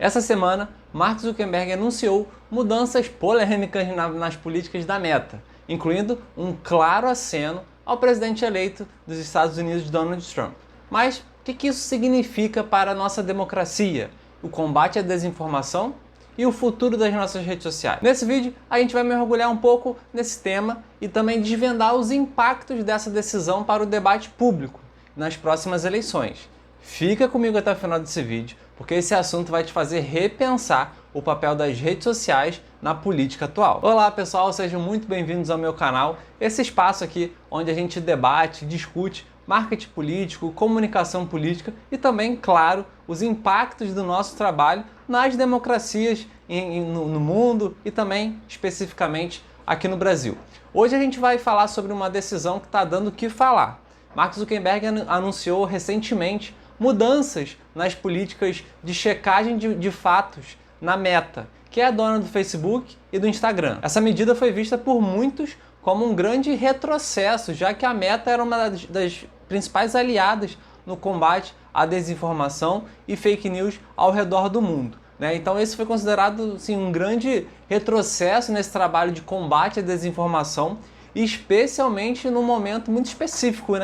Essa semana, Mark Zuckerberg anunciou mudanças polêmicas nas políticas da Meta, incluindo um claro aceno ao presidente eleito dos Estados Unidos, Donald Trump. Mas o que isso significa para a nossa democracia, o combate à desinformação e o futuro das nossas redes sociais? Nesse vídeo, a gente vai mergulhar um pouco nesse tema e também desvendar os impactos dessa decisão para o debate público nas próximas eleições. Fica comigo até o final desse vídeo, porque esse assunto vai te fazer repensar o papel das redes sociais na política atual. Olá pessoal, sejam muito bem-vindos ao meu canal, esse espaço aqui onde a gente debate, discute marketing político, comunicação política e também, claro, os impactos do nosso trabalho nas democracias no mundo e também, especificamente, aqui no Brasil. Hoje a gente vai falar sobre uma decisão que está dando o que falar. Mark Zuckerberg anunciou recentemente mudanças nas políticas de checagem de fatos na Meta, que é a dona do Facebook e do Instagram. Essa medida foi vista por muitos como um grande retrocesso, já que a Meta era uma das principais aliadas no combate à desinformação e fake news ao redor do mundo. Então esse foi considerado assim, um grande retrocesso nesse trabalho de combate à desinformação, especialmente num momento muito específico,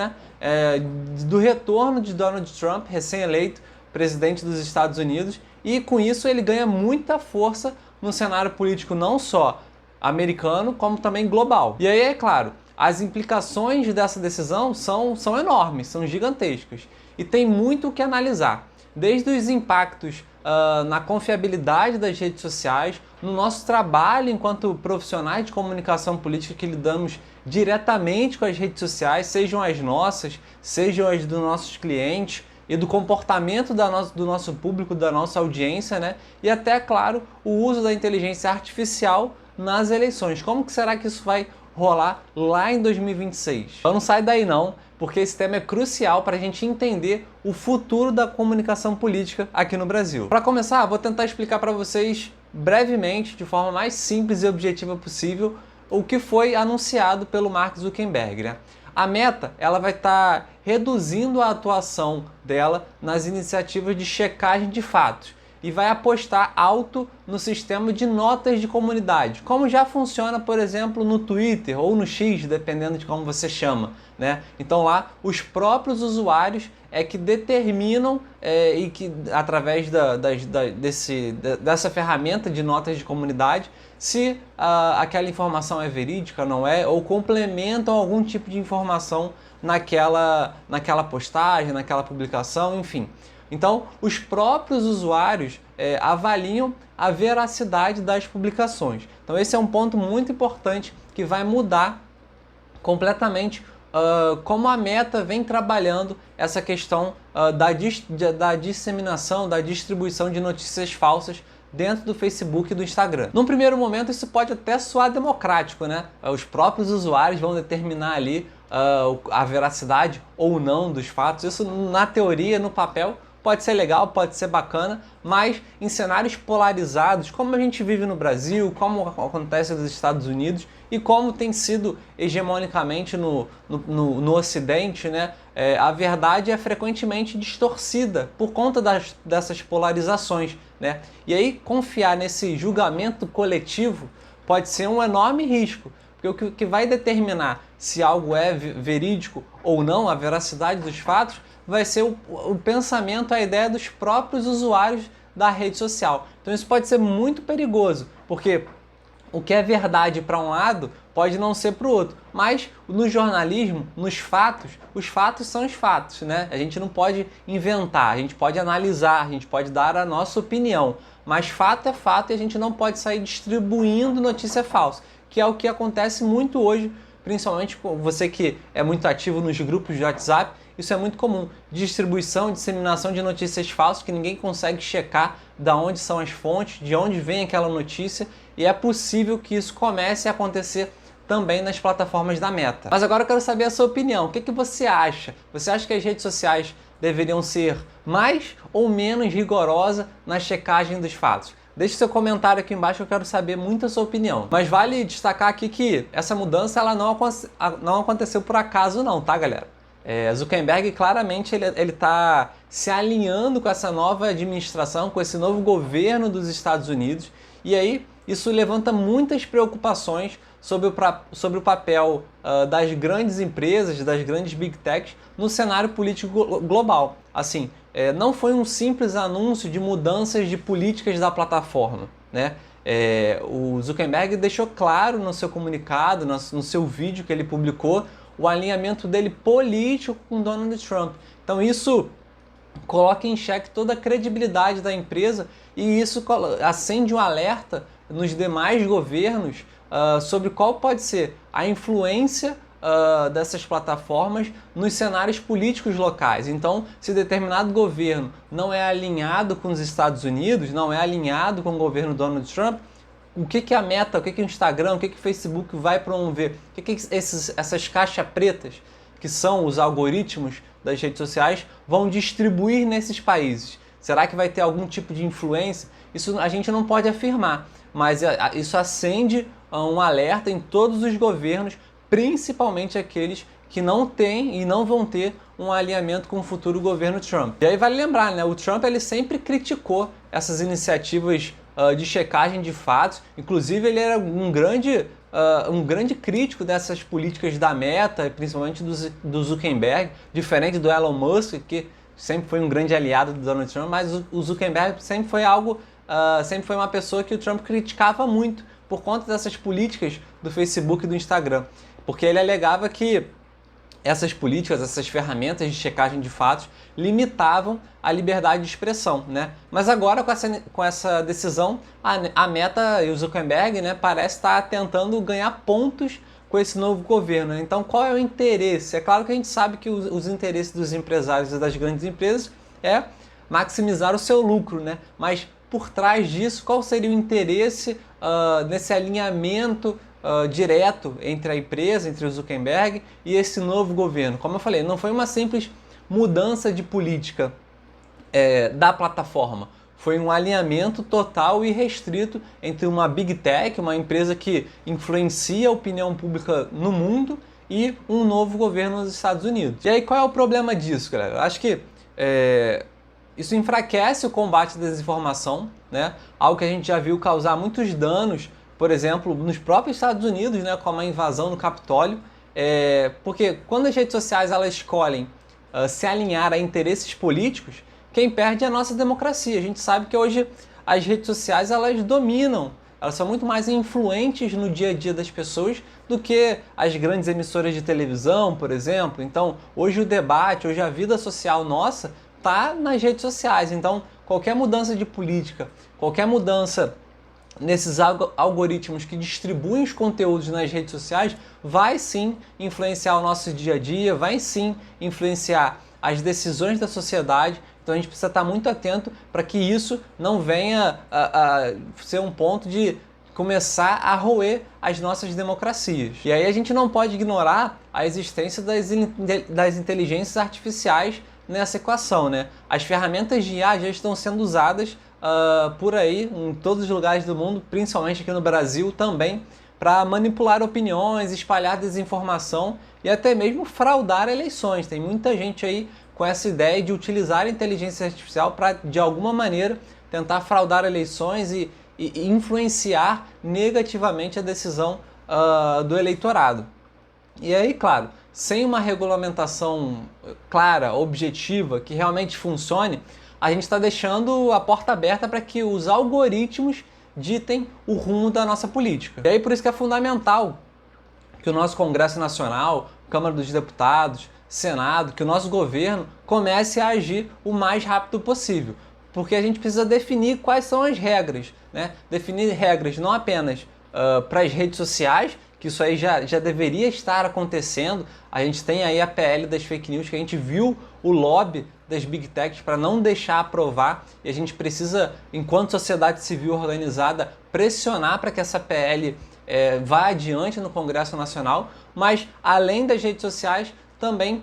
do retorno de Donald Trump, recém-eleito presidente dos Estados Unidos, e com isso ele ganha muita força no cenário político não só americano, como também global. E aí, é claro, as implicações dessa decisão são enormes, são gigantescas, e tem muito o que analisar, desde os impactos na confiabilidade das redes sociais, no nosso trabalho enquanto profissionais de comunicação política que lidamos diretamente com as redes sociais, sejam as nossas, sejam as dos nossos clientes, e do comportamento do nosso público, da nossa audiência, e até, claro, o uso da inteligência artificial nas eleições. Como que será que isso vai rolar lá em 2026? Então não sai daí não, porque esse tema é crucial para a gente entender o futuro da comunicação política aqui no Brasil. Para começar, vou tentar explicar para vocês brevemente, de forma mais simples e objetiva possível, o que foi anunciado pelo Mark Zuckerberg. A Meta ela vai estar reduzindo a atuação dela nas iniciativas de checagem de fatos e vai apostar alto no sistema de notas de comunidade, como já funciona, por exemplo, no Twitter ou no X, dependendo de como você chama. Então lá os próprios usuários é que determinam e que através dessa ferramenta de notas de comunidade se aquela informação é verídica, não é, ou complementam algum tipo de informação naquela postagem, naquela publicação, enfim. Então, os próprios usuários avaliam a veracidade das publicações. Então, esse é um ponto muito importante que vai mudar completamente como a Meta vem trabalhando essa questão da disseminação, da distribuição de notícias falsas dentro do Facebook e do Instagram. Num primeiro momento, isso pode até soar democrático, Os próprios usuários vão determinar ali a veracidade ou não dos fatos. Isso, na teoria, no papel, pode ser legal, pode ser bacana, mas em cenários polarizados, como a gente vive no Brasil, como acontece nos Estados Unidos e como tem sido hegemonicamente no Ocidente, a verdade é frequentemente distorcida por conta dessas polarizações. E aí confiar nesse julgamento coletivo pode ser um enorme risco, porque o que vai determinar se algo é verídico ou não, a veracidade dos fatos, vai ser o pensamento, a ideia dos próprios usuários da rede social. Então isso pode ser muito perigoso, porque o que é verdade para um lado pode não ser para o outro. Mas no jornalismo, nos fatos, os fatos são os fatos, A gente não pode inventar, a gente pode analisar, a gente pode dar a nossa opinião. Mas fato é fato e a gente não pode sair distribuindo notícia falsa, que é o que acontece muito hoje, principalmente com você que é muito ativo nos grupos de WhatsApp. Isso é muito comum, distribuição, disseminação de notícias falsas que ninguém consegue checar de onde são as fontes, de onde vem aquela notícia, e é possível que isso comece a acontecer também nas plataformas da Meta. Mas agora eu quero saber a sua opinião, o que você acha? Você acha que as redes sociais deveriam ser mais ou menos rigorosas na checagem dos fatos? Deixe seu comentário aqui embaixo, eu quero saber muito a sua opinião. Mas vale destacar aqui que essa mudança ela não aconteceu por acaso não, tá galera? Zuckerberg claramente ele está se alinhando com essa nova administração, com esse novo governo dos Estados Unidos. E aí isso levanta muitas preocupações sobre o papel das grandes empresas, das grandes big techs no cenário político global. Assim, não foi um simples anúncio de mudanças de políticas da plataforma, né? O Zuckerberg deixou claro no seu comunicado, no seu vídeo que ele publicou, o alinhamento dele político com Donald Trump. Então isso coloca em xeque toda a credibilidade da empresa e isso acende um alerta nos demais governos sobre qual pode ser a influência dessas plataformas nos cenários políticos locais. Então, se determinado governo não é alinhado com os Estados Unidos, não é alinhado com o governo Donald Trump, o que a Meta, o que o Instagram, o que o Facebook vai promover? O que essas caixas pretas, que são os algoritmos das redes sociais, vão distribuir nesses países? Será que vai ter algum tipo de influência? Isso a gente não pode afirmar, mas isso acende um alerta em todos os governos, principalmente aqueles que não têm e não vão ter um alinhamento com o futuro governo Trump. E aí vale lembrar, né? O Trump ele sempre criticou essas iniciativas de checagem de fatos. Inclusive ele era um grande crítico dessas políticas da Meta, principalmente do Zuckerberg, diferente do Elon Musk, que sempre foi um grande aliado do Donald Trump, mas o Zuckerberg sempre foi uma pessoa que o Trump criticava muito por conta dessas políticas do Facebook e do Instagram, porque ele alegava que essas políticas, essas ferramentas de checagem de fatos limitavam a liberdade de expressão, né? Mas agora com essa decisão, a Meta e o Zuckerberg, né, parece estar tentando ganhar pontos com esse novo governo. Então, qual é o interesse? É claro que a gente sabe que os interesses dos empresários e das grandes empresas é maximizar o seu lucro, né? Mas por trás disso, qual seria o interesse nesse alinhamento direto entre a empresa, entre o Zuckerberg e esse novo governo? Como eu falei, não foi uma simples mudança de política da plataforma. Foi um alinhamento total e restrito entre uma Big Tech, uma empresa que influencia a opinião pública no mundo, e um novo governo nos Estados Unidos. E aí qual é o problema disso, galera? Eu acho que isso enfraquece o combate à desinformação, né? Algo que a gente já viu causar muitos danos, por exemplo, nos próprios Estados Unidos, né? Como a invasão no Capitólio. Porque quando as redes sociais elas escolhem se alinhar a interesses políticos, quem perde é a nossa democracia. A gente sabe que hoje as redes sociais elas dominam, elas são muito mais influentes no dia a dia das pessoas do que as grandes emissoras de televisão, por exemplo. Então, hoje o debate, hoje a vida social nossa está nas redes sociais. Então, qualquer mudança de política, qualquer mudança nesses algoritmos que distribuem os conteúdos nas redes sociais vai sim influenciar o nosso dia a dia, vai sim influenciar as decisões da sociedade. Então a gente precisa estar muito atento para que isso não venha a ser um ponto de começar a roer as nossas democracias. E aí a gente não pode ignorar a existência das inteligências artificiais nessa equação, né? As ferramentas de IA já estão sendo usadas por aí, em todos os lugares do mundo, principalmente aqui no Brasil também, para manipular opiniões, espalhar desinformação e até mesmo fraudar eleições. Tem muita gente aí com essa ideia de utilizar a inteligência artificial para, de alguma maneira, tentar fraudar eleições e influenciar negativamente a decisão do eleitorado. E aí, claro, sem uma regulamentação clara, objetiva, que realmente funcione, a gente está deixando a porta aberta para que os algoritmos ditem o rumo da nossa política. E aí por isso que é fundamental que o nosso Congresso Nacional, Câmara dos Deputados, Senado, que o nosso governo comece a agir o mais rápido possível. Porque a gente precisa definir quais são as regras, né? Definir regras não apenas para as redes sociais, que isso aí já deveria estar acontecendo. A gente tem aí a PL das fake news, que a gente viu o lobby das big techs para não deixar aprovar, e a gente precisa, enquanto sociedade civil organizada, pressionar para que essa PL vá adiante no Congresso Nacional, mas além das redes sociais, também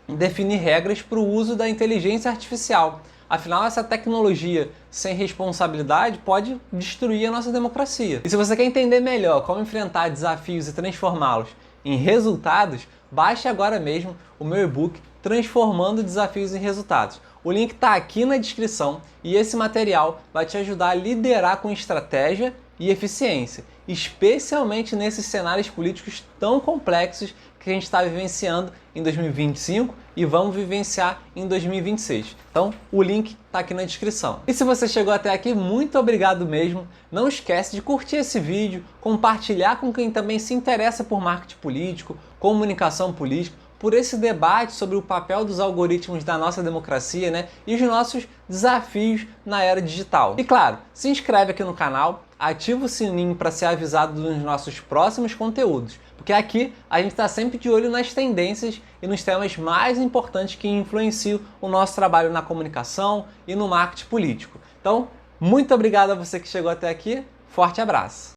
definir regras para o uso da inteligência artificial. Afinal, essa tecnologia sem responsabilidade pode destruir a nossa democracia. E se você quer entender melhor como enfrentar desafios e transformá-los em resultados, baixe agora mesmo o meu e-book Transformando Desafios em Resultados. O link está aqui na descrição e esse material vai te ajudar a liderar com estratégia e eficiência, especialmente nesses cenários políticos tão complexos que a gente está vivenciando em 2025 e vamos vivenciar em 2026. Então, o link está aqui na descrição. E se você chegou até aqui, muito obrigado mesmo. Não esquece de curtir esse vídeo, compartilhar com quem também se interessa por marketing político, comunicação política, por esse debate sobre o papel dos algoritmos da nossa democracia, né, e os nossos desafios na era digital. E claro, se inscreve aqui no canal, ativa o sininho para ser avisado dos nossos próximos conteúdos, porque aqui a gente está sempre de olho nas tendências e nos temas mais importantes que influenciam o nosso trabalho na comunicação e no marketing político. Então, muito obrigado a você que chegou até aqui, forte abraço!